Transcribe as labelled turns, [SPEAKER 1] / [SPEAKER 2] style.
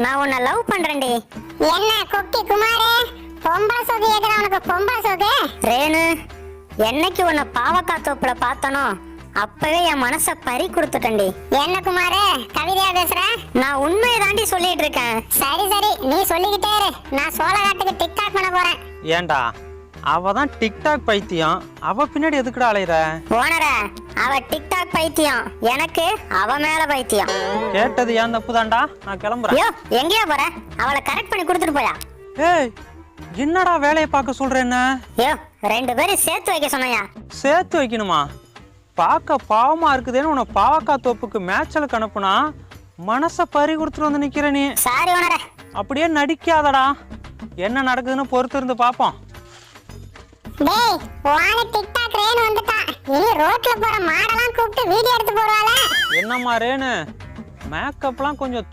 [SPEAKER 1] நான் உன்னை லவ் பண்றேன்டி.
[SPEAKER 2] என்ன குட்டி குமாரே, பொம்பளை சொகு ஏதுடா உனக்கு பொம்பளை சொகு?
[SPEAKER 1] ரேணு, என்னைக்கு உன்னை பாவக்காய் தோப்புல பார்த்தனோ அப்பவே என் மனச பறி கொடுத்துட்டேன்டி.
[SPEAKER 2] என்ன குமாரே, கவிதையா பேசுற?
[SPEAKER 1] நான் உண்மையை தாண்டி சொல்லிட்டு இருக்கேன்.
[SPEAKER 2] சரி சரி, நீ சொல்லிக்கிட்டே இரு. நான் சோளகாட்டுக்கு டிக்டாக் பண்ண போறேன்.
[SPEAKER 3] ஏண்டா, அவ தான் டிக்டாக் பைத்தியம், அவ பின்னாடி எதுக்குடா அலையிற?
[SPEAKER 1] ஓனர, அவ டிக்டாக் பைத்தியம், எனக்கு அவ மேல பைத்தியம்.
[SPEAKER 3] கேட்டது ஏன் தப்பு தான்டா, நான் கிளம்புறேன்.
[SPEAKER 1] யோ, எங்கேயா போற? அவளை கரெக்ட் பண்ணி கொடுத்துட்டு போயா.
[SPEAKER 3] ஏய், என்னடா வேலையை பார்க்க சொல்ற? என்ன
[SPEAKER 1] யோ, 2 பேரும் சேர்த்து வைக்க சொன்னையா?
[SPEAKER 3] சேர்த்து வைக்கணுமா? பார்க்க பாவமா இருக்குதுன்னு உன்னை பாவக்காய் தோப்புக்கு மேட்சலுக்கு அனுப்புனா மனச பறி கொடுத்துட்டு வந்து நிக்கிற நீ.
[SPEAKER 1] சாரி ஓனர.
[SPEAKER 3] அப்படியே நடிக்காதடா, என்ன நடக்குதுன்னு பொறுத்து இருந்து பாப்போம்.
[SPEAKER 2] டேய், வான டிக்டாக் ரேன் வந்துட்டா. இனி ரோட்ல போற மாடெல்லாம் கூப்பிட்டு வீடியோ எடுத்து போடுவாளே.
[SPEAKER 3] என்னம்மா ரேணு, மேக்கப்லாம் கொஞ்சம்